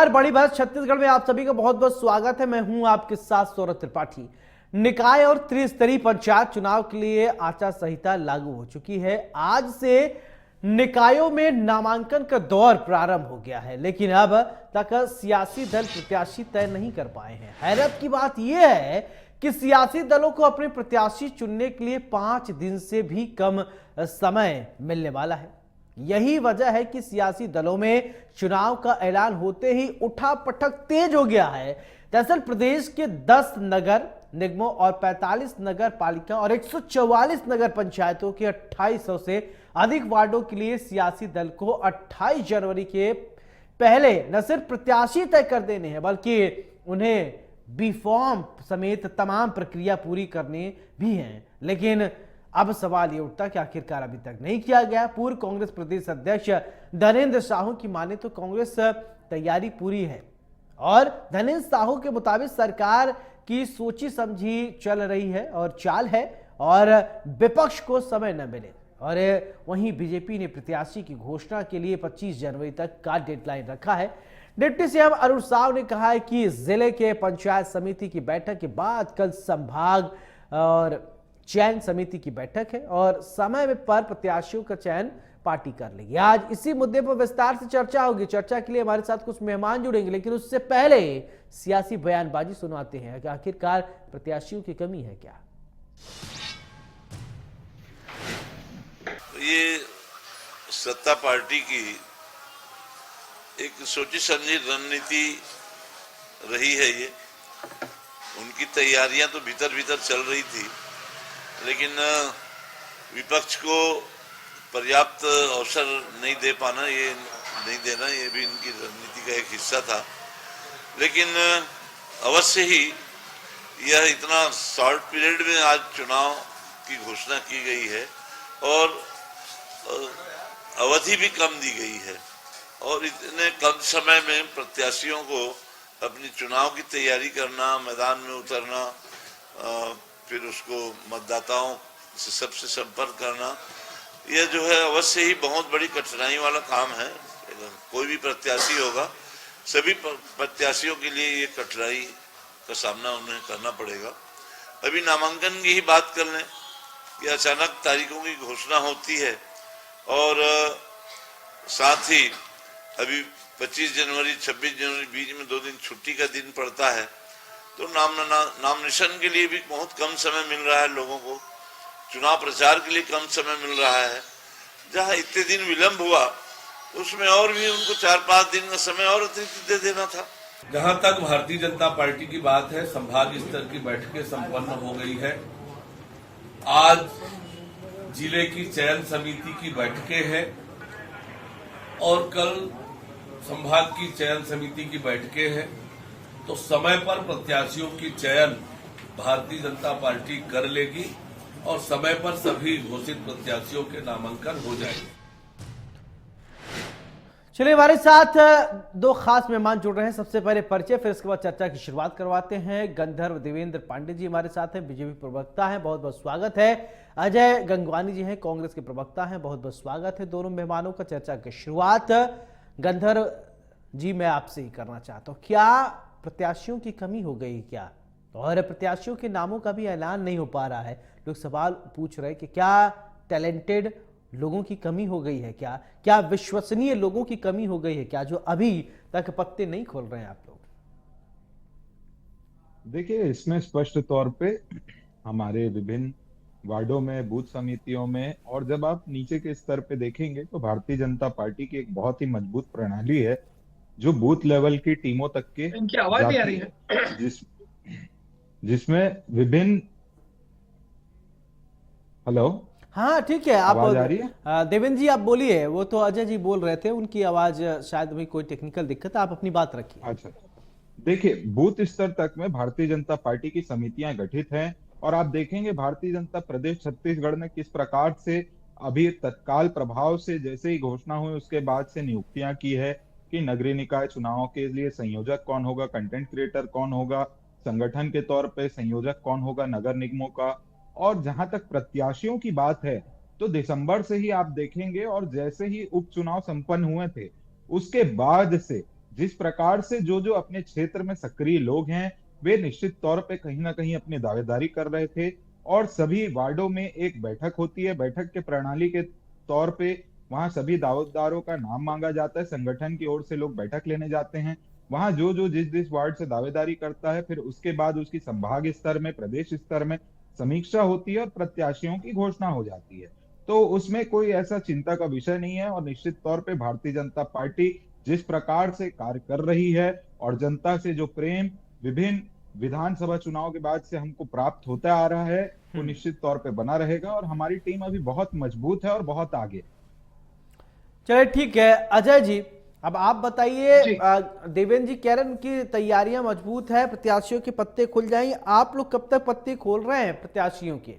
नमस्कार, बड़ी बात छत्तीसगढ़ में आप सभी का बहुत बहुत स्वागत है। मैं हूं आपके साथ सौरभ त्रिपाठी। निकाय और त्रिस्तरीय पंचायत चुनाव के लिए आचार संहिता लागू हो चुकी है। आज से निकायों में नामांकन का दौर प्रारंभ हो गया है, लेकिन अब तक सियासी दल प्रत्याशी तय नहीं कर पाए हैं। हैरत की बात यह है कि सियासी दलों को अपने प्रत्याशी चुनने के लिए 5 दिन से भी कम समय मिलने वाला है। यही वजह है कि सियासी दलों में चुनाव का ऐलान होते ही उठापटक तेज हो गया है। दरअसल प्रदेश के 10 नगर निगमों और 45 नगर पालिका और 144 नगर पंचायतों के 2800 से अधिक वार्डों के लिए सियासी दल को 28 जनवरी के पहले न सिर्फ प्रत्याशी तय कर देने हैं, बल्कि उन्हें बी फॉर्म समेत तमाम प्रक्रिया पूरी करने भी हैं। लेकिन अब सवाल ये उठता कि आखिरकार अभी तक नहीं किया गया। पूर्व कांग्रेस प्रदेश अध्यक्ष धनेंद्र साहू की माने तो कांग्रेस तैयारी पूरी है और धनेंद्र साहू के मुताबिक सरकार की सोची समझी चल रही है और चाल है और विपक्ष को समय न मिले। और वहीं बीजेपी ने प्रत्याशी की घोषणा के लिए 25 जनवरी तक का डेडलाइन रखा है। डिप्टी सीएम अरुण साव ने कहा है कि जिले के पंचायत समिति की बैठक के बाद कल संभाग और चयन समिति की बैठक है और समय पर प्रत्याशियों का चयन पार्टी कर लेगी। आज इसी मुद्दे पर विस्तार से चर्चा होगी। चर्चा के लिए हमारे साथ कुछ मेहमान जुड़ेंगे, लेकिन उससे पहले सियासी बयानबाजी सुनाते हैं कि आखिरकार प्रत्याशियों की कमी है क्या। ये सत्ता पार्टी की एक सोची समझी रणनीति रही है। ये उनकी तैयारियां तो भीतर भीतर चल रही थी, लेकिन विपक्ष को पर्याप्त अवसर नहीं दे पाना, ये नहीं देना, ये भी इनकी रणनीति का एक हिस्सा था। लेकिन अवश्य ही यह इतना शॉर्ट पीरियड में आज चुनाव की घोषणा की गई है और अवधि भी कम दी गई है और इतने कम समय में प्रत्याशियों को अपनी चुनाव की तैयारी करना, मैदान में उतरना, फिर उसको मतदाताओं से सबसे संपर्क करना, यह जो है अवश्य ही बहुत बड़ी कठिनाई वाला काम है। कोई भी प्रत्याशी होगा, सभी प्रत्याशियों के लिए ये कठिनाई का सामना उन्हें करना पड़ेगा। अभी नामांकन की ही बात कर लें कि अचानक तारीखों की घोषणा होती है और साथ ही अभी 25 जनवरी 26 जनवरी बीच में 2 दिन छुट्टी का दिन पड़ता है, तो नामिनेशन के लिए भी बहुत कम समय मिल रहा है लोगों को, चुनाव प्रचार के लिए कम समय मिल रहा है। जहां इतने दिन विलंब हुआ उसमें और भी उनको 4-5 दिन का समय और अतिरिक्त दे देना था। जहां तक भारतीय जनता पार्टी की बात है, संभाग स्तर की बैठकें संपन्न हो गई है। आज जिले की चयन समिति की बैठकें हैं और कल संभाग की चयन समिति की बैठकें हैं। तो समय पर प्रत्याशियों की चयन भारतीय जनता पार्टी कर लेगी और समय पर सभी घोषित प्रत्याशियों के नामांकन हो जाएंगे। चलिए, हमारे साथ 2 खास मेहमान जुड़ रहे हैं। सबसे पहले परिचय, फिर इसके बाद चर्चा की शुरुआत करवाते हैं। गंधर्व देवेंद्र पांडे जी हमारे साथ हैं, बीजेपी प्रवक्ता हैं, बहुत बहुत स्वागत है। अजय गंगवानी जी हैं, कांग्रेस के प्रवक्ता हैं, बहुत बहुत स्वागत है दोनों मेहमानों का। चर्चा की शुरुआत गंधर्व जी मैं आपसे ही करना चाहता हूँ। क्या प्रत्याशियों की कमी हो गई क्या, और प्रत्याशियों के नामों का भी ऐलान नहीं हो पा रहा है? लोग सवाल पूछ रहे हैं कि क्या टैलेंटेड लोगों की कमी हो गई है क्या विश्वसनीय लोगों की कमी हो गई है क्या, जो अभी तक पत्ते नहीं खोल रहे हैं आप लोग? देखिए, इसमें स्पष्ट तौर पे हमारे विभिन्न वार्डों में, बूथ समितियों में और जब आप नीचे के स्तर पे देखेंगे तो भारतीय जनता पार्टी की एक बहुत ही मजबूत प्रणाली है जो बूथ लेवल की टीमों तक के इनकी आवाज भी आ रही है जिसमें विभिन्न हेलो, हाँ ठीक है, आप आवाज आ रही है? देवेंद्र जी आप बोलिए। वो तो अजय जी बोल रहे थे, उनकी आवाज शायद भी कोई टेक्निकल दिक्कत है, आप अपनी बात रखिए। अच्छा, देखिए, बूथ स्तर तक में भारतीय जनता पार्टी की समितियां गठित हैं और आप देखेंगे भारतीय जनता प्रदेश छत्तीसगढ़ ने किस प्रकार से अभी तत्काल प्रभाव से जैसे ही घोषणा हुई उसके बाद से नियुक्तियां की है कि नगरीय निकाय चुनावों के लिए संयोजक कौन होगा, कंटेंट क्रिएटर कौन होगा, संगठन के तौर पे संयोजक कौन होगा नगर निगमों का। और जहां तक प्रत्याशियों की बात है तो दिसंबर से ही आप देखेंगे और जैसे ही उपचुनाव संपन्न हुए थे उसके बाद से जिस प्रकार से जो जो अपने क्षेत्र में सक्रिय लोग हैं वे निश्चित तौर पे कहीं ना कहीं अपनी दावेदारी कर रहे थे, और सभी वार्डों में एक बैठक होती है। बैठक के प्रणाली के तौर पे वहां सभी दावेदारों का नाम मांगा जाता है, संगठन की ओर से लोग बैठक लेने जाते हैं। वहां जो जो जिस जिस वार्ड से दावेदारी करता है, फिर उसके बाद उसकी संभाग स्तर में, प्रदेश स्तर में समीक्षा होती है और प्रत्याशियों की घोषणा हो जाती है। तो उसमें कोई ऐसा चिंता का विषय नहीं है, और निश्चित तौर पे भारतीय जनता पार्टी जिस प्रकार से कार्य कर रही है और जनता से जो प्रेम विभिन्न विधानसभा चुनाव के बाद से हमको प्राप्त होता आ रहा है, वो निश्चित तौर पे बना रहेगा, और हमारी टीम अभी बहुत मजबूत है और बहुत आगे। चलिए ठीक है अजय जी, अब आप बताइए। देवेंद्र जी कह रहे हैं उनकी तैयारियां मजबूत है, प्रत्याशियों के पत्ते खुल जाएंगे। आप लोग कब तक पत्ते खोल रहे हैं प्रत्याशियों के?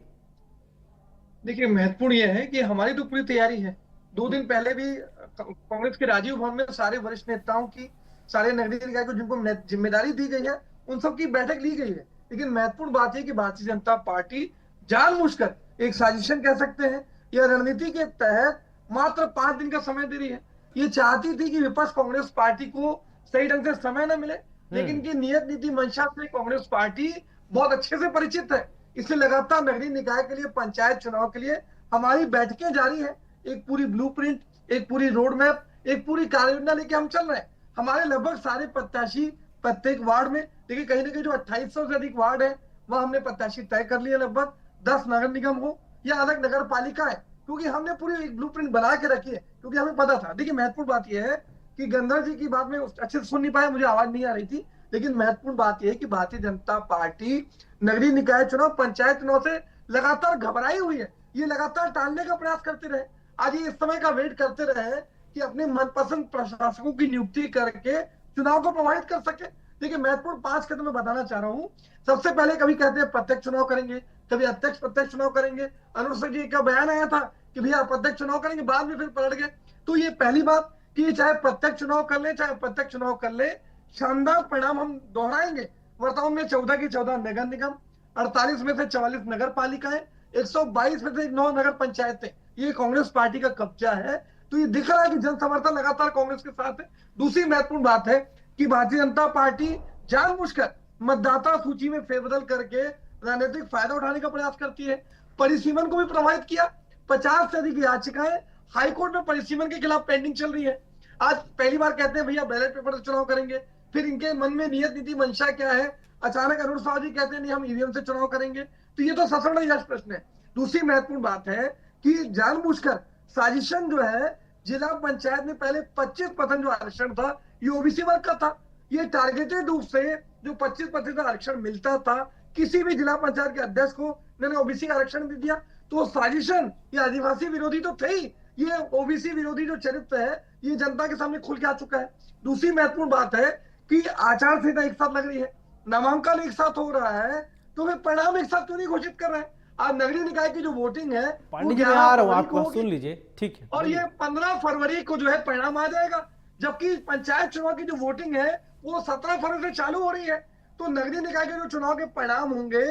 देखिए, महत्वपूर्ण यह है कि हमारी तो पूरी तैयारी है। 2 दिन पहले भी कांग्रेस के राजीव भवन में सारे वरिष्ठ नेताओं की, सारे नगरीय निकाय को जिनको जिम्मेदारी दी गई है, उन सब की बैठक ली गई है। लेकिन महत्वपूर्ण बात यह कि भारतीय जनता पार्टी जानबूझकर एक साजिशन कह सकते हैं या रणनीति के तहत मात्र 5 दिन का समय दे रही है। ये चाहती थी कि विपक्ष कांग्रेस पार्टी को सही ढंग से समय न मिले, लेकिन की नियत नीति मंशा से कांग्रेस पार्टी बहुत अच्छे से परिचित है। इसलिए लगातार नगरीय निकाय के लिए, पंचायत चुनाव के लिए हमारी बैठकें जारी है। एक पूरी ब्लूप्रिंट, एक पूरी रोड मैप, एक पूरी कार्य योजना लेके हम चल रहे हैं। हमारे लगभग सारे प्रत्याशी प्रत्येक वार्ड में, देखिए कहीं ना कहीं जो 2800 से अधिक वार्ड है वह हमने प्रत्याशी तय कर लिए। लगभग 10 नगर निगम हो या अलग नगर पालिका है, क्योंकि हमने पूरी एक ब्लूप्रिंट बना के रखी है, क्योंकि हमें पता था। देखिए, महत्वपूर्ण बात यह है कि गंधर जी की बात में अच्छे से सुन नहीं पाया, मुझे आवाज नहीं आ रही थी। लेकिन महत्वपूर्ण बात यह है कि भारतीय जनता पार्टी नगरीय निकाय चुनाव, पंचायत चुनाव से लगातार घबराई हुई है। ये लगातार टालने का प्रयास करते रहे। आज ये इस समय का वेट करते रहे कि अपने मनपसंद प्रशासकों की नियुक्ति करके चुनाव को प्रभावित कर सके। देखिए, महत्वपूर्ण 5 कदम मैं बताना चाह रहा हूं। सबसे पहले कभी कहते हैं प्रत्यक्ष चुनाव करेंगे, कभी अध्यक्ष प्रत्यक्ष चुनाव करेंगे। अनुर सिंह जी का बयान आया था कि भैया प्रत्यक्ष चुनाव करेंगे, बाद में फिर पलट गए। तो ये पहली बात कि चाहे प्रत्यक्ष चुनाव कर ले, चाहे प्रत्यक्ष चुनाव कर ले, शानदार परिणाम हम दोहराएंगे। वर्तमान में 14 की 14 नगर निगम, 48 में से 44 नगर पालिकाएं, 122 में से 9 नगर पंचायतें, ये कांग्रेस पार्टी का कब्जा है। तो ये दिख रहा है कि जन समर्थन लगातार कांग्रेस के साथ है। दूसरी महत्वपूर्ण बात है कि भारतीय जनता पार्टी जानबूझकर मतदाता सूची में फेरबदल करके राजनीतिक फायदा उठाने का प्रयास करती है। परिसीमन को भी प्रभावित किया। 50 से अधिक याचिकाएं हाईकोर्ट में परिसीमन के खिलाफ पेंडिंग चल रही है। आज पहली बार कहते हैं भैया बैलेट पेपर से चुनाव करेंगे, फिर इनके मन में नियत नीति मंशा क्या है, अचानक अरुण साहु जी कहते हैं नहीं हम ईवीएम से चुनाव करेंगे। तो ये तो ससुरदायी प्रश्न है। दूसरी महत्वपूर्ण बात है कि जानबूझकर साजिशन जो है, जिला पंचायत में पहले 25% जो आरक्षण था ये ओबीसी वर्ग का था। ये टारगेटेड रूप से जो 25% आरक्षण मिलता था किसी भी जिला पंचायत के अध्यक्ष को, मैंने ओबीसी आरक्षण दे दिया। तो साजिशन ये आदिवासी विरोधी तो थे ही, ये ओबीसी विरोधी जो चरित्र है ये जनता के सामने खुल के आ चुका है। दूसरी महत्वपूर्ण बात है कि आचार संहिता एक साथ लग रही है, नामांकन एक साथ हो रहा है, तो फिर परिणाम एक साथ क्यों नहीं घोषित कर रहे हैं? आज नगरीय निकाय की जो वोटिंग है पांडे जी मैं आ रहा हूं, आप सुन लीजिए, ठीक है। और ये 15 फरवरी को जो है परिणाम आ जाएगा, जबकि पंचायत चुनाव की जो वोटिंग है वो 17 फरवरी से चालू हो रही है। तो नगरीय निकाय के जो चुनाव के परिणाम होंगे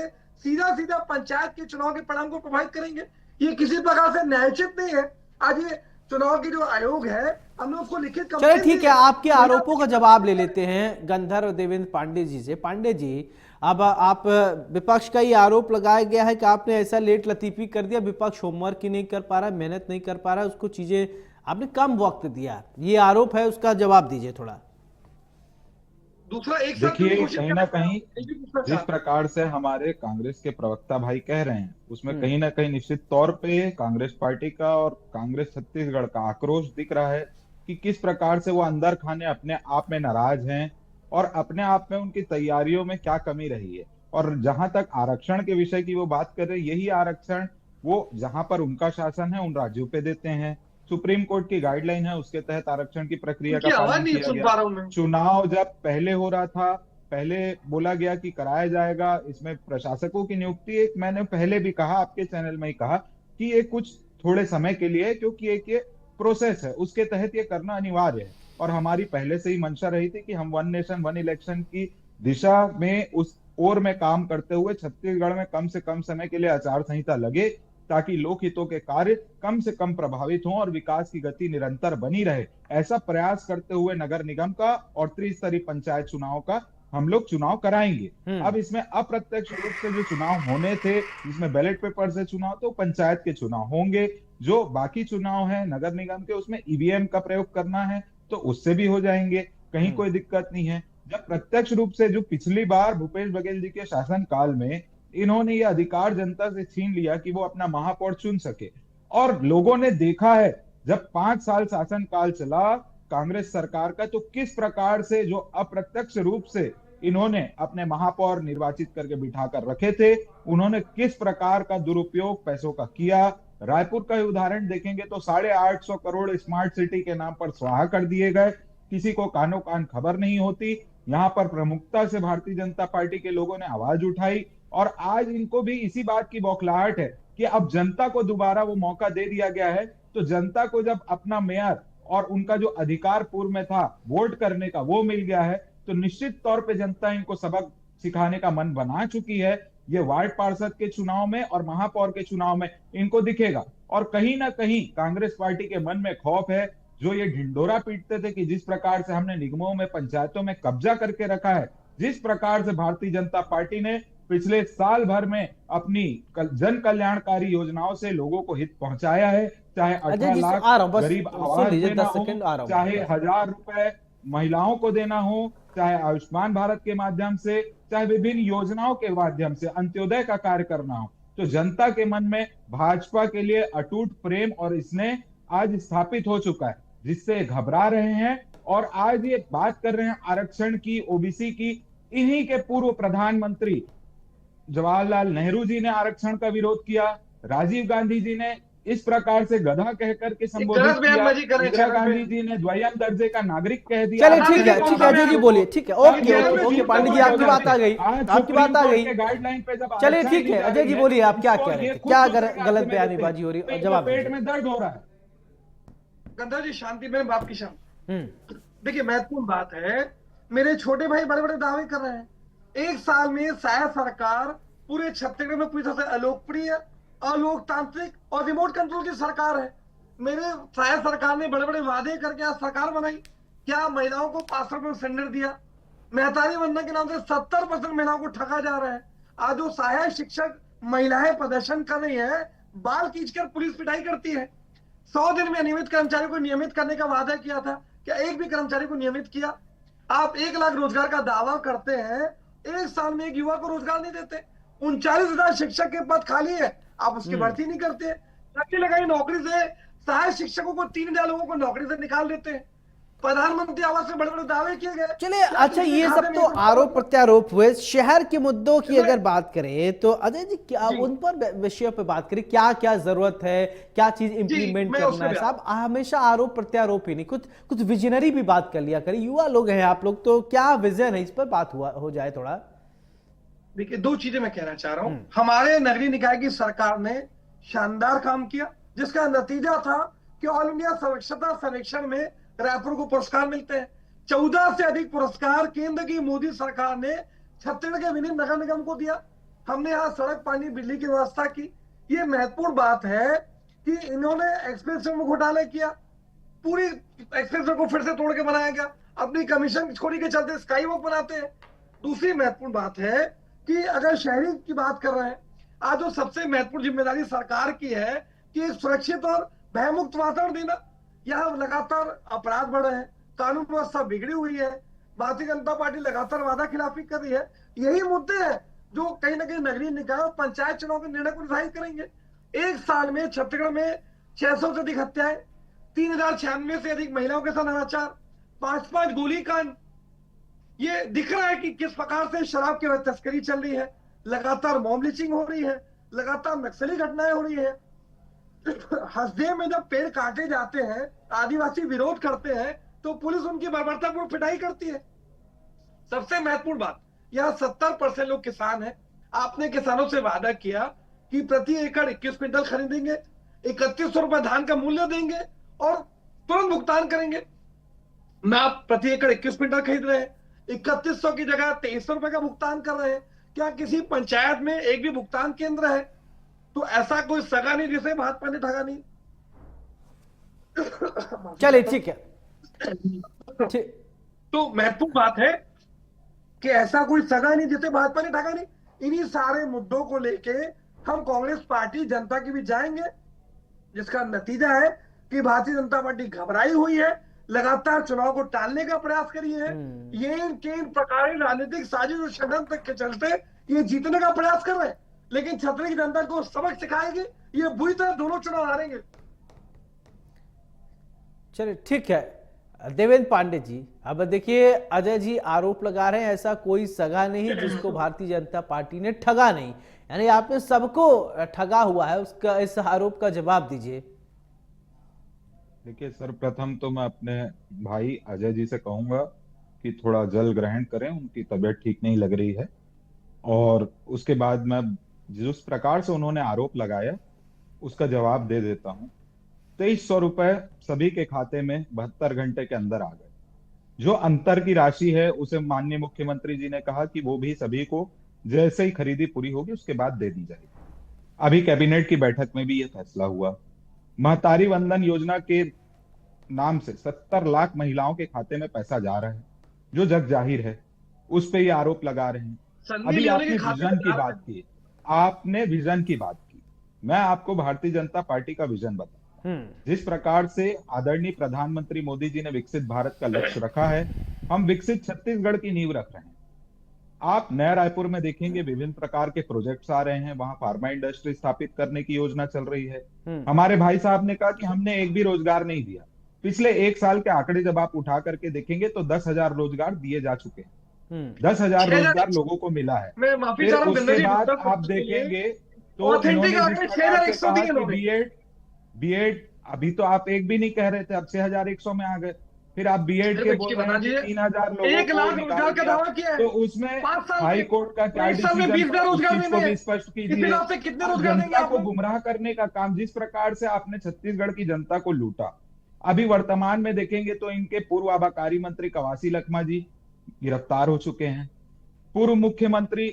सीधा सीधा पंचायत के चुनाव के परिणाम को प्रभावित करेंगे। ये किसी प्रकार से न्यायोचित नहीं है। आज ये चुनाव की जो आयोग है हमने उसको लिखित, चलिए ठीक है, आपके आरोपों का जवाब ले लेते हैं गंधर्व देवेंद्र पांडे जी से। पांडे जी, अब आप विपक्ष का ये आरोप लगाया गया है कि आपने ऐसा लेट लतीफी कर दिया, विपक्ष होमवर्क ही नहीं कर पा रहा, मेहनत नहीं कर पा रहा, उसको चीजें आपने कम वक्त दिया, ये आरोप है, उसका जवाब दीजिए थोड़ा। दूसरा एक देखिए, कहीं ना कहीं जिस प्रकार से हमारे कांग्रेस के प्रवक्ता भाई कह रहे हैं उसमें कहीं ना कहीं निश्चित तौर पे कांग्रेस पार्टी का और कांग्रेस छत्तीसगढ़ का आक्रोश दिख रहा है कि किस प्रकार से वो अंदर खाने अपने आप में नाराज हैं और अपने आप में उनकी तैयारियों में क्या कमी रही है। और जहां तक आरक्षण के विषय की वो बात कर रहे हैं, यही आरक्षण वो जहां पर उनका शासन है उन राज्यों पे देते हैं। सुप्रीम कोर्ट की गाइडलाइन है, उसके तहत आरक्षण की प्रक्रिया का पालन किया गया। चुनाव जब पहले हो रहा था, पहले बोला गया कि कराया जाएगा, इसमें प्रशासकों की नियुक्ति, एक मैंने पहले भी कहा, आपके चैनल में ही कहा कि ये कुछ थोड़े समय के लिए, क्योंकि एक ये प्रोसेस है, उसके तहत ये करना अनिवार्य है। और हमारी पहले से ही मंशा रही थी कि हम वन नेशन वन इलेक्शन की दिशा में उस ओर में काम करते हुए छत्तीसगढ़ में कम से कम समय के लिए आचार संहिता लगे, ताकि लोकहितों के कार्य कम से कम प्रभावित हों और विकास की गति निरंतर बनी रहे। ऐसा प्रयास करते हुए नगर निगम का और त्रिस्तरीय पंचायत चुनाव का हम लोग चुनाव कराएंगे। अब इसमें अप्रत्यक्ष रूप से जो चुनाव होने थे, जिसमें बैलेट पेपर से चुनाव, तो पंचायत के चुनाव होंगे। जो बाकी चुनाव है नगर निगम के, उसमें ईवीएम का प्रयोग करना है तो उससे भी हो जाएंगे, कहीं कोई दिक्कत नहीं है। जब प्रत्यक्ष रूप से, जो पिछली बार भूपेश बघेल जी के शासन काल में इन्होंने ये अधिकार जनता से छीन लिया कि वो अपना महापौर चुन सके, और लोगों ने देखा है जब 5 साल शासन काल चला कांग्रेस सरकार का, तो किस प्रकार से जो अप्रत्यक्ष रूप से इन्होंने अपने महापौर निर्वाचित करके बिठा कर रखे थे, उन्होंने किस प्रकार का दुरुपयोग पैसों का किया। रायपुर का ही उदाहरण देखेंगे तो 850 करोड़ स्मार्ट सिटी के नाम पर स्वाहा कर दिए गए, किसी को कानो कान खबर नहीं होती। यहाँ पर प्रमुखता से भारतीय जनता पार्टी के लोगों ने आवाज उठाई, और आज इनको भी इसी बात की बौखलाहट है कि अब जनता को दोबारा वो मौका दे दिया गया है। तो जनता को जब अपना मेयर और उनका जो अधिकार पूर्व में था वोट करने का वो मिल गया है, तो निश्चित तौर पे जनता इनको सबक सिखाने का मन बना चुकी है। ये वार्ड पार्षद के चुनाव में और महापौर के चुनाव में इनको दिखेगा। और कहीं ना कहीं कांग्रेस पार्टी के मन में खौफ है, जो ये ढिंढोरा पीटते थे कि जिस प्रकार से हमने निगमों में, पंचायतों में कब्जा करके रखा है, जिस प्रकार से भारतीय जनता पार्टी ने पिछले साल भर में अपनी जन कल्याणकारी योजनाओं से लोगों को हित पहुंचाया है, चाहे 18 लाख गरीब आवास देना हो, चाहे 1000 रुपए महिलाओं को देना हो, चाहे आयुष्मान भारत के माध्यम से, चाहे विभिन्न योजनाओं के माध्यम से अंत्योदय का कार्य करना हो, तो जनता के मन में भाजपा के लिए अटूट प्रेम और इसने आज स्थापित हो चुका है, जिससे घबरा रहे हैं। और आज ये बात कर रहे हैं आरक्षण की, ओबीसी की, इन्हीं के पूर्व प्रधानमंत्री जवाहरलाल नेहरू जी ने आरक्षण का विरोध किया, राजीव गांधी जी ने इस प्रकार से गधा कहकर के संबोधित किया, इंदिरा गांधी जी ने द्वितीय दर्जे का नागरिक कह दिया। चलिए ठीक है अजय जी बोलिए, ठीक है, ओके पांडे जी आपकी बात आ गई, आपकी बात आ गई, गाइडलाइन पे जब चलिए ठीक है अजय जी बोलिए, आप क्या कह रहे थे, क्या गलत बयानीबाजी हो रही है, जवाब पेट में दर्द हो रहा है। गंधा जी शांति में, बाप की शांति। देखिए महत्वपूर्ण बात है, मेरे छोटे भाई बड़े बड़े दावे कर रहे हैं। एक साल में शायद सरकार पूरे छत्तीसगढ़ में पूरी तरह से अलोकप्रिय, अलोकतांत्रिक और रिमोट कंट्रोल की सरकार है। मेरे शायद सरकार ने बड़े बड़े वादे करके आज सरकार बनाई। क्या महिलाओं को 500 रुपये सिलेंडर दिया? मेहतारी वंदना के नाम से 70% महिलाओं को ठगा जा रहा है। आज जो सहायक शिक्षक महिलाएं प्रदर्शन कर रही है, बाल खींचकर पुलिस पिटाई करती है। 100 दिन में नियमित कर्मचारियों को नियमित करने का वादा किया था, क्या एक भी कर्मचारी को नियमित किया? आप 1 लाख रोजगार का दावा करते हैं, एक साल में एक युवा को रोजगार नहीं देते। 39,000 शिक्षक के पद खाली है, आप उसकी भर्ती नहीं करते। ताकि लगाई नौकरी से सहायक शिक्षकों को 3,000 लोगों को नौकरी से निकाल देते हैं। प्रधानमंत्री आवास में बड़े बड़े दावे किए गए। चलिए अच्छा, ये सब तो आरोप प्रत्यारोप हुए। शहर के मुद्दों की अगर बात करें तो अजय जी क्या उन पर विषयों पे बात करें, क्या क्या जरूरत है, क्या चीज इंप्लीमेंट करना है? साहब हमेशा आरोप प्रत्यारोप ही नहीं, कुछ विजनरी भी बात कर लिया करें। युवा लोग हैं आप लोग, तो क्या विजन है, इस पर बात हो जाए थोड़ा। देखिए 2 चीजें मैं कहना चाह रहा हूं। हमारे नगरीय निकाय की सरकार ने शानदार काम किया, जिसका नतीजा था कि ऑल इंडिया स्वच्छता सर्वेक्षण में रायपुर को पुरस्कार मिलते हैं। 14 से अधिक पुरस्कार केंद्र की मोदी सरकार ने छत्तीसगढ़ के विभिन्न नगर निगम को दिया। हमने यहाँ सड़क, पानी, बिजली की व्यवस्था की। ये महत्वपूर्ण बात है कि इन्होंने एक्सप्रेस वे में घोटाला किया, पूरी एक्सप्रेस वे को फिर से तोड़ के बनाया गया। अपनी कमीशन छोड़ी के चलते स्काई वॉक बनाते हैं। दूसरी महत्वपूर्ण बात है कि अगर शहरी की बात कर रहे हैं, आज जो सबसे महत्वपूर्ण जिम्मेदारी सरकार की है कि एक सुरक्षित और भयमुक्त वातावरण देना। यहाँ लगातार अपराध बढ़े हैं, कानून व्यवस्था बिगड़ी हुई है, भारतीय जनता पार्टी लगातार वादा खिलाफी कर रही है। यही मुद्दे हैं जो कहीं ना कहीं नगरीय निकाय और पंचायत चुनाव के निर्णय को निर्धारित करेंगे। एक साल में छत्तीसगढ़ में 600 से अधिक हत्याएं, 3096 से अधिक महिलाओं के साथ अनाचार, 5-5 गोलीकांड। ये दिख रहा है कि किस प्रकार से शराब की तस्करी चल रही है, लगातार मॉब लिंचिंग हो रही है, लगातार नक्सली घटनाएं हो रही है। हसदेव में जब पेड़ काटे जाते हैं, आदिवासी विरोध करते हैं, तो पुलिस उनकी बर्बरतापूर्ण पिटाई करती है। सबसे महत्वपूर्ण बात, यहाँ 70% लोग किसान हैं। आपने किसानों से वादा किया कि प्रति एकड़ 21 क्विंटल खरीदेंगे, 3100 रुपए धान का मूल्य देंगे और तुरंत भुगतान करेंगे। ना आप प्रति एकड़ 21 क्विंटल खरीद रहे हैं, 3100 की जगह 2300 रुपए का भुगतान कर रहे हैं। क्या किसी पंचायत में एक भी भुगतान केंद्र है? तो ऐसा कोई सगा नहीं जिसे भाजपा ने ठगा नहीं। चलिए ठीक है, ठीक। तो महत्वपूर्ण बात है कि ऐसा कोई सगा नहीं जिसे भाजपा ने ठगा नहीं। इन्हीं सारे मुद्दों को लेके हम कांग्रेस पार्टी जनता के बीच जाएंगे, जिसका नतीजा है कि भारतीय जनता पार्टी घबराई हुई है, लगातार चुनाव को टालने का प्रयास करी है। ये इन प्रकार राजनीतिक साजिश और षड्यंत्र के चलते ये जीतने का प्रयास कर रहे हैं, लेकिन छतरी की जनता को सबक सिखाएगी, ये बुरी तरह दोनों चुनाव हारेंगे। चलिए ठीक है, देवेंद्र पांडे जी, अब देखिए अजय जी आरोप लगा रहे हैं ऐसा कोई सगा नहीं जिसको भारतीय जनता पार्टी ने ठगा नहीं, यानी आपने सबको ठगा हुआ है, उसका इस आरोप का जवाब दीजिए। देखिए, सर्वप्रथम तो मैं अपने भाई अजय जी से कहूंगा कि थोड़ा जल ग्रहण करें, उनकी तबीयत ठीक नहीं लग रही है। और उसके बाद मैं जिस प्रकार से उन्होंने आरोप लगाया उसका जवाब दे देता हूं। 2300 रुपए सभी के खाते में 72 घंटे के अंदर आ गए। जो अंतर की राशि है उसे माननीय मुख्यमंत्री जी ने कहा कि वो भी सभी को जैसे ही खरीदी पूरी होगी उसके बाद दे दी जाएगी। अभी कैबिनेट की बैठक में भी ये फैसला हुआ। महतारी वंदन योजना के नाम से 70 लाख महिलाओं के खाते में पैसा जा रहा है, जो जग जाहिर है। उस पे ये आरोप लगा रहे हैं। अभी आपने विजन की बात की, आपने विजन की बात की, मैं आपको भारतीय जनता पार्टी का विजन बताऊं। जिस प्रकार से आदरणीय प्रधानमंत्री मोदी जी ने विकसित भारत का लक्ष्य रखा है, हम विकसित छत्तीसगढ़ की नींव रख रहे हैं। आप नया रायपुर में देखेंगे विभिन्न प्रकार के प्रोजेक्ट्स आ रहे हैं, वहां फार्मा इंडस्ट्री स्थापित करने की योजना चल रही है। हमारे भाई साहब ने कहा कि हमने एक भी रोजगार नहीं दिया। पिछले 1 साल के आंकड़े जब आप उठा करके देखेंगे तो 10,000 रोजगार दिए जा चुके हैं। 10,000 रोजगार लोगों को मिला है। फिर उसके बाद आप देखेंगे तो बीएड अभी तो आप एक भी नहीं कह रहे थे, अब 6,100 में आ गए। फिर आप बीएड के बोल रहे हैं 3,000 लोगों 1 लाख को रोजगार का दावा किया है। तो उसमें हाई कोर्ट का क्या डिसीजन को भी स्पष्ट कीजिए। कितने रोजगार देंगे? जनता को गुमराह करने का काम जिस प्रकार से आपने छत्तीसगढ़ की जनता को लूटा, अभी वर्तमान में देखेंगे तो इनके पूर्व आबकारी मंत्री कवासी लखमा जी गिरफ्तार हो चुके हैं। पूर्व मुख्यमंत्री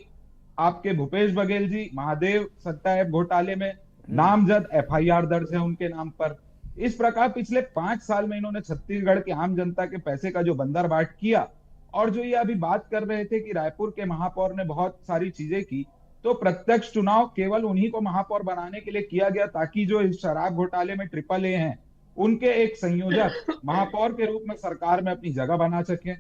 आपके भूपेश बघेल जी महादेव सट्टा ऐप घोटाले में नामजद एफआईआर दर्ज है उनके नाम पर। इस प्रकार पिछले 5 साल में इन्होंने छत्तीसगढ़ की आम जनता के पैसे का जो बंदरबाट किया, और जो ये अभी बात कर रहे थे कि रायपुर के महापौर ने बहुत सारी चीजें की, तो प्रत्यक्ष चुनाव केवल उन्हीं को महापौर बनाने के लिए किया गया ताकि जो इस शराब घोटाले में AAA हैं उनके एक संयोजक महापौर के रूप में सरकार में अपनी जगह बना सके।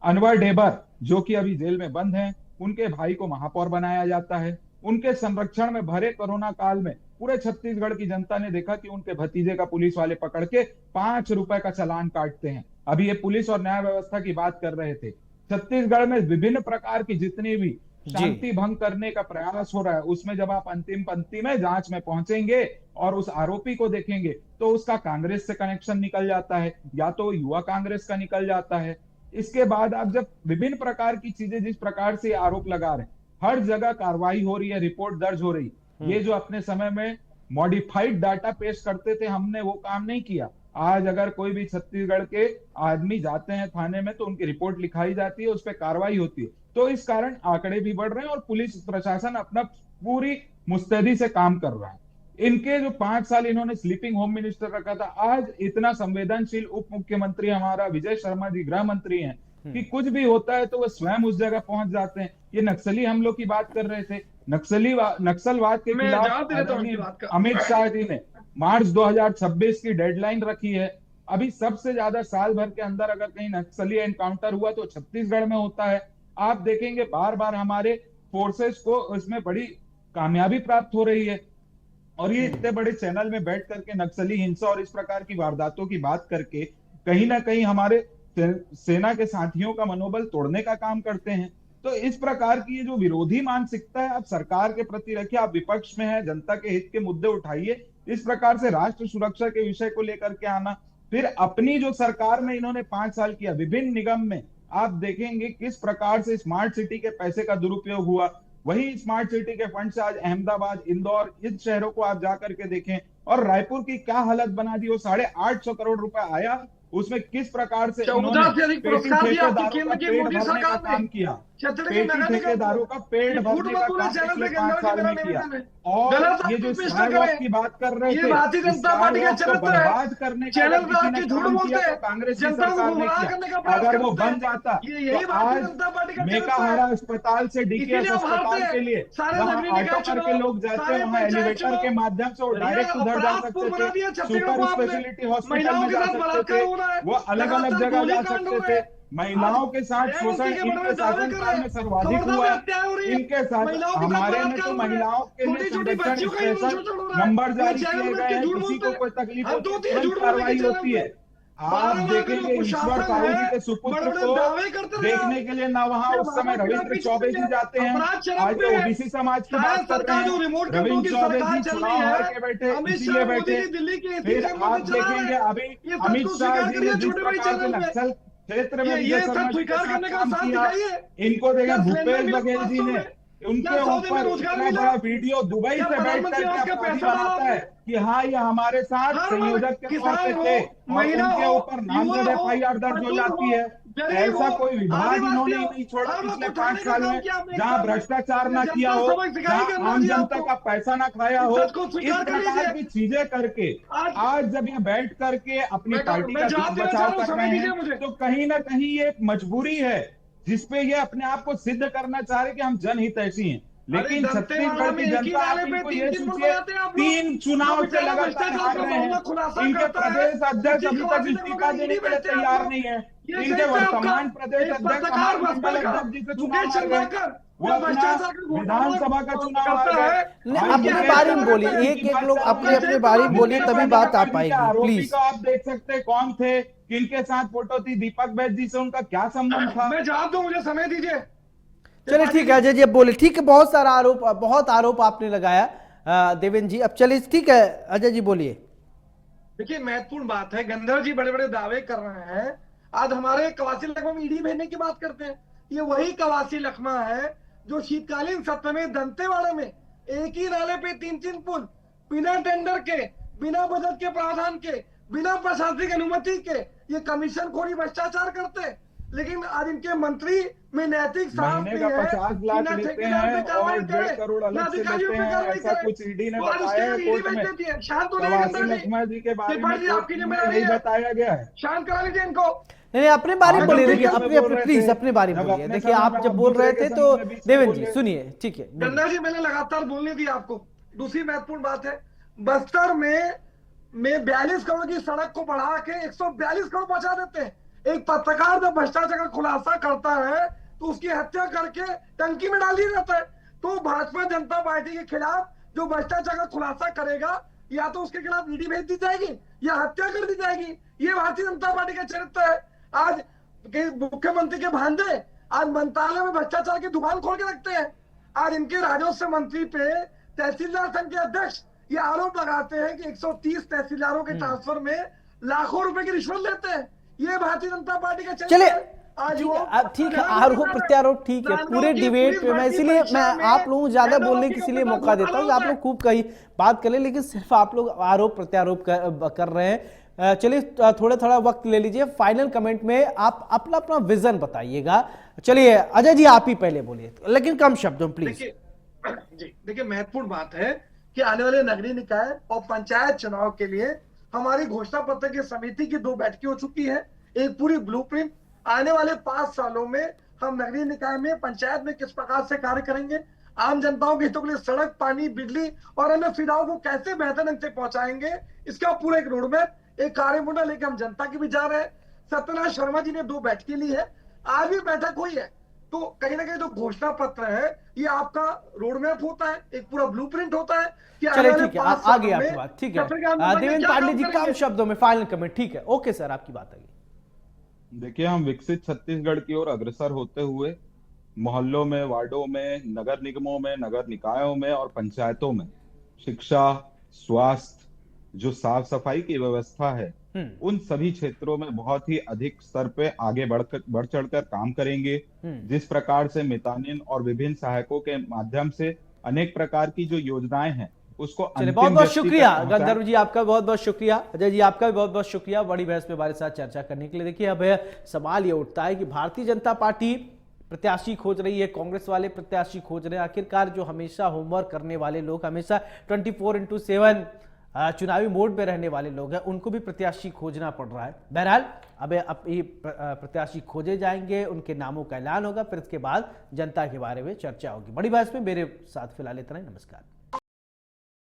अनवर ढेबर जो कि अभी जेल में बंद हैं, उनके भाई को महापौर बनाया जाता है। उनके संरक्षण में भरे कोरोना काल में पूरे छत्तीसगढ़ की जनता ने देखा कि उनके भतीजे का पुलिस वाले पकड़ के 5 रुपए का चालान काटते हैं। अभी ये पुलिस और न्याय व्यवस्था की बात कर रहे थे। छत्तीसगढ़ में विभिन्न प्रकार की जितनी भी शांति भंग करने का प्रयास हो रहा है, उसमें जब आप अंतिम पंक्ति में जांच में पहुंचेंगे और उस आरोपी को देखेंगे तो उसका कांग्रेस से कनेक्शन निकल जाता है, या तो युवा कांग्रेस का निकल जाता है। इसके बाद आप जब विभिन्न प्रकार की चीजें जिस प्रकार से आरोप लगा रहे हैं, हर जगह कार्रवाई हो रही है, रिपोर्ट दर्ज हो रही। ये जो अपने समय में मॉडिफाइड डाटा पेश करते थे, हमने वो काम नहीं किया। आज अगर कोई भी छत्तीसगढ़ के आदमी जाते हैं थाने में तो उनकी रिपोर्ट लिखाई जाती है, उस पर कार्रवाई होती है। तो इस कारण आंकड़े भी बढ़ रहे हैं और पुलिस प्रशासन अपना पूरी मुस्तैदी से काम कर रहा है। इनके जो 5 साल इन्होंने स्लीपिंग होम मिनिस्टर रखा था, आज इतना संवेदनशील उप मुख्यमंत्री हमारा विजय शर्मा जी गृह मंत्री हैं कि कुछ भी होता है तो वो स्वयं उस जगह पहुंच जाते हैं। ये नक्सली हमलों की बात कर रहे थे, नक्सलवाद के खिलाफ अमित शाह जी ने मार्च 2026 की डेडलाइन रखी है। अभी सबसे ज्यादा साल भर के अंदर अगर कहीं नक्सली एनकाउंटर हुआ तो छत्तीसगढ़ में होता है। आप देखेंगे बार बार हमारे फोर्सेस को इसमें बड़ी कामयाबी प्राप्त हो रही है। और ये इतने बड़े चैनल में बैठ करके नक्सली हिंसा और इस प्रकार की वारदातों की बात करके कहीं ना कहीं हमारे सेना के साथियों का मनोबल तोड़ने का काम करते हैं। तो इस प्रकार की ये जो विरोधी मानसिकता है आप सरकार के प्रति रखिए, आप विपक्ष में है, जनता के हित के मुद्दे उठाइए। इस प्रकार से राष्ट्र सुरक्षा के विषय को लेकर के आना, फिर अपनी जो सरकार में इन्होंने 5 साल किया, विभिन्न निगम में आप देखेंगे किस प्रकार से स्मार्ट सिटी के पैसे का दुरुपयोग हुआ। वही स्मार्ट सिटी के फंड से आज अहमदाबाद, इंदौर, इन शहरों को आप जाकर के देखें। और रायपुर की क्या हालत बना दी, वो 850 करोड़ रुपए आया, उसमें किस प्रकार से इन्होंने काम किया। छत्तीसगढ़ के पेटी नगर निगम ठेकेदारों का पेट झूठ भरने मत का बोले काम चैनल पिछले पे 5 गंदा साल मेरा में किया। निवेदन है। और गलत ये जो आरोप पेश न स्काई वॉक करें। की बात कर रहे ये थे, भारतीय इस जनता स्काई पार्टी का वॉक को चरित्र है। बर्बाद करने का चैनल अगर पे किसी आके ने झूठ काम बोलते किया तो हैं, कांग्रेस की जनता को सरकार ने गुमराह किया। करने का प्रयास अगर वो करते बन हैं। जाता यही तो भारतीय आज जनता पार्टी का चरित्र मेकाहारा है। अस्पताल से डीकेएस इसीलिए आप हारते अस्पताल के हैं। लिए सारे जहां नगरीय ऑटो निकाय करके चुनाव, लोग जाते हैं, सारे वहां पंचायत एलिवेटर चुनाव, के माध्यम से वो भैया डायरेक्ट उधर जा अपराधपूर्ण सकते बना थे, दिया छत्तीसगढ़ सुपर को आपने। स्पेशलिटी हॉस्पिटल महिलाओं में के जा साथ सकते बलात्कार थे, हो रहा है, वो अलग अलग लगातार जगह जा गोलीकांड हो सकते रहे थे। हैं। महिलाओं के साथ न्याय शोषण मंत्री के बड़े इनके बड़े दावे कर शासनकाल रहे में हैं, सर्वाधिक खबरदार हुआ है। हत्या हो रही है, इनके साथ महिलाओं के साथ हमारे में बलात्कार तो हो रहे हैं, महिलाओं के लिए छोटी छोटी संरक्षण बच्चियों का यौन स्पेशल शोषण हो रहा है। नंबर ये जारी चैनल किए में गए के हैं, झूठ किसी बोलते को हैं। कोई तकलीफ हद होती है होती है तुरंत झूठ बोलने की कार्रवाई चैनल होती पे। है। आप बारह का जो देखेंगे ईश्वर प्रशासन साहू है, जी के बड़े सुपुत्र बड़े को दावे करते रहे आप। देखने के लिए ना वहां ये उस समय भाजपा के रविंद्र पीछे चौबे जी लगे जाते हैं, अपराध चरम आज पे वो है। ओबीसी समाज की शायद बात कर रहे सरकार जो हैं। रिमोट कंट्रोल रविंद्र की चौबे सरकार जी चल चुनाव रही हार है, के बैठे अमित इसीलिए शाह मोदी बैठे। जी दिल्ली के एसी फिर चैम्बर में आप चला रहे देखेंगे हैं। अभी ये सच अमित को शाह स्वीकार जी ने करिए जिस छोटे बड़े प्रकार से चैनल पे। नक्सल क्षेत्र में ये विजय शर्मा सच जी के स्वीकार साथ करने का काम साथ किया। दिखाइए। इनको देखें क्या सिलेंडर भूपेश मिला बघेल जी 500 ने, में? उनके क्या सौदे में ऊपर रोजगार इतना मिला? बड़ा वीडियो दुबई क्या से बैठ प्रधानमंत्री करके आवास का अपराधी पैसा डाला बनाता है आपने? कि हाँ ये हमारे साथ हर वर्ग, संयोजक के तौर किसान पे हो, थे, और महिला उनके हो, ऊपर युवा नामजद हो, एफआईआर दर्ज हो मजदूर जाती हो, है। गरीब ऐसा हो, कोई विभाग आदिवासी इन्होंने ही हो, नहीं छोड़ा हर वक्त पिछले उठाने 5 का साल काम में किया आपने एक जहां साल में। भ्रष्टाचार ये ना किया जनता हो, सबक सिखाई जहां गंगा आम जी जनता आपको। का पैसा ना खाया इस हो। सच को इस स्वीकार कर प्रकार लीजिए। की चीजें करके आज आज जब ये बैठ करके अपनी पार्टी मैं का जवाब दुख देना चाह बचाव रहा हूँ, कर समय रहे दीजिए हैं, मुझे। तो कहीं ना कहीं ये एक मजबूरी है जिसपे ये अपने आप को सिद्ध करना चाह रहे कि हम जनहितैषी हैं। अरे लेकिन दंतेवाड़ा छत्तीसगढ़ में की एक ही जनता, आप नाले पे इनको तीन ये तीन पुल सोचिए, बनाते हैं आप लोग। 3 जो चुनाव से बेचारा लगातार भ्रष्टाचार हार का रहे हैं। मामला खुलासा इनके करता है, प्रदेश अध्यक्ष उसकी अभी तक खलासी इस्तीफा लगोगे, देने ईडी के लिए भेजते हैं आप तैयार लोग। नहीं है। ये इनके चरित्र है आपका। वर्तमान प्रदेश एक अध्यक्ष पत्रकार हमारे मंडल बसपा का अध्यक्ष जी से चुनाव मुकेश हार गए, चंद्राकर वो जो अपना भ्रष्टाचार का विधानसभा का चुनाव हार करता गए। है, नहीं, भाई इनकी अपनी हत्या बारी में करते बोलिए, हैं। एक एक लोग आपका अपने अपने चरित्र बारी में आपको बोलिए, दिखाई तभी देगा। बात आ मुख्य पाएगी, आरोपी प्लीज। को आप देख सकते हैं कौन थे, किनके साथ फोटो थी, दीपक बैद जी से उनका क्या संबंध था। मैं जवाब दूं, मुझे समय दीजिए। चलिए ठीक है अजय जी, अब बोले। ठीक है, बहुत सारा आरोप, बहुत आरोप आपने लगाया देवेंद्र जी। अब चलिए ठीक है अजय जी बोलिए। देखिए महत्वपूर्ण बात है, गंधर्व जी बड़े बड़े दावे कर रहे हैं। आज हमारे कवासी लखमा में ईडी भेजने की बात करते हैं। ये वही कवासी लखमा है जो शीतकालीन सत्र में दंतेवाड़ा में एक ही नाले पे 3-3 पुल बिना टेंडर के, बिना बजट के प्रावधान के, बिना प्रशासनिक अनुमति के ये कमीशन खोरी भ्रष्टाचार करते हैं। लेकिन आज इनके मंत्री में नैतिक साहस महीने नहीं का है 50 कि लाख ना लेते ठेकेदार पे हैं कार्रवाई और करे, 1.5 करोड़ ना अलग से अधिकारियों लेते पे हैं, कार्रवाई ऐसा करे। कुछ ईडी ने तो आज उसके बताया है लिए ईडी कोर्ट भेज में। देती है। शांत हो जाइए कवासी गंधर्व जी। लखमा जी के बारे में त्रिपाठी जी कोर्ट आपकी में जिम्मेदारी नहीं है, बताया गया है। शांत करा लीजिए इनको। नहीं अपनी बारी आप बोलिए, जब देखिए बीच में अपने बोल अपने रहे प्लीज थे, अपनी बारी जब बोलिए। अपने देखिए समय आप में जब आप बोल दूसरे रहे के थे समय तो में बीच में देवेंद्र जी बोले। सुनिए, ठीक है बोलिए। गंगा जी मैंने लगातार बोलने दी आपको। दूसरी महत्वपूर्ण बात है, बस्तर में 42 करोड़ की सड़क को बढ़ा के 142 करोड़ पहुंचा देते हैं। एक पत्रकार जब भ्रष्टाचार का खुलासा करता है तो उसकी हत्या करके टंकी में डाल दिया जाता है। तो भाजपा जनता पार्टी के खिलाफ जो भ्रष्टाचार का खुलासा करेगा, या तो उसके खिलाफ ईडी भेज दी जाएगी या हत्या कर दी जाएगी। ये भारतीय जनता पार्टी का चरित्र है। आज मुख्यमंत्री के भांजे आज मंत्रालय में भ्रष्टाचार की दुकान खोल के रखते हैं। आज इनके राजस्व मंत्री पे तहसीलदार संघ के अध्यक्ष ये आरोप लगाते हैं कि 130 तहसीलदारों के ट्रांसफर में लाखों रुपए की रिश्वत लेते हैं। ये भारतीय जनता पार्टी का चरित्र चलिए है। आज ठीक वो है, अब ठीक है, आरोप प्रत्यारोप ठीक है, पूरे डिबेट पे मैं इसीलिए मैं आप लोगों को ज्यादा बोलने के इसलिए मौका देता हूँ कि आप लोग खूब कही बात कर ले, लेकिन सिर्फ आप लोग आरोप प्रत्यारोप कर रहे हैं। चलिए थोड़ा थोड़ा वक्त ले लीजिए, फाइनल कमेंट में आप अपना अपना विजन बताइएगा। चलिए अजय जी आप ही पहले बोलिए, लेकिन कम शब्दों में प्लीज। देखिए महत्वपूर्ण बात है कि आने वाले नगरीय निकाय और पंचायत चुनाव के लिए हमारी घोषणा पत्र की समिति की 2 बैठकें हो चुकी है। एक पूरी ब्लूप्रिंट, आने वाले 5 सालों में हम नगरीय निकाय में, पंचायत में किस प्रकार से कार्य करेंगे, आम जनताओं के हितों के लिए सड़क, पानी, बिजली और अन्य सुविधाओं को कैसे बेहतर ढंग से पहुंचाएंगे, इसका पूरा एक रोडमैप, एक कार्यमंडल लेकर हम जनता के बीच जा रहे हैं। सत्यनारायण शर्मा जी ने 2 बैठकें ली है, आज भी बैठक हुई है। तो कहीं ना कहीं जो घोषणा पत्र है ये आपका रोडमैप होता है, एक पूरा ब्लूप्रिंट होता है कि चलिए ठीक है, आ गई आपकी बात, ठीक है। देवेंद्र पांडे जी कम शब्दों में फाइनल कमेंट, ठीक है, ओके सर आपकी बात आ गई। देखिए, हम विकसित छत्तीसगढ़ की ओर अग्रसर होते हुए मोहल्लों में, वार्डों में, नगर निगमों में, नगर निकायों में और पंचायतों में शिक्षा, स्वास्थ्य, जो साफ सफाई की व्यवस्था है, उन सभी क्षेत्रों में बहुत ही अधिक स्तर पे आगे बढ़ चढ़कर काम करेंगे। जिस प्रकार से मितानिन और विभिन्न सहायकों के माध्यम से अनेक प्रकार की जो योजनाएं हैं उसको चलिए बहुत बहुत शुक्रिया गंधर्व जी, आपका बहुत बहुत शुक्रिया। अजय जी आपका भी बहुत बहुत शुक्रिया बड़ी बहस पे हमारे साथ चर्चा करने के लिए। देखिए अब सवाल ये उठता है कि भारतीय जनता पार्टी प्रत्याशी खोज रही है, कांग्रेस वाले प्रत्याशी खोज रहे हैं। आखिरकार जो हमेशा होमवर्क करने वाले लोग, हमेशा 24/7 चुनावी मोड में रहने वाले लोग हैं, उनको भी प्रत्याशी खोजना पड़ रहा है। बहरहाल अब ये प्रत्याशी खोजे जाएंगे, उनके नामों का ऐलान होगा, फिर इसके बाद जनता के बारे में चर्चा होगी। बड़ी बहस में मेरे साथ फिलहाल इतना ही। नमस्कार।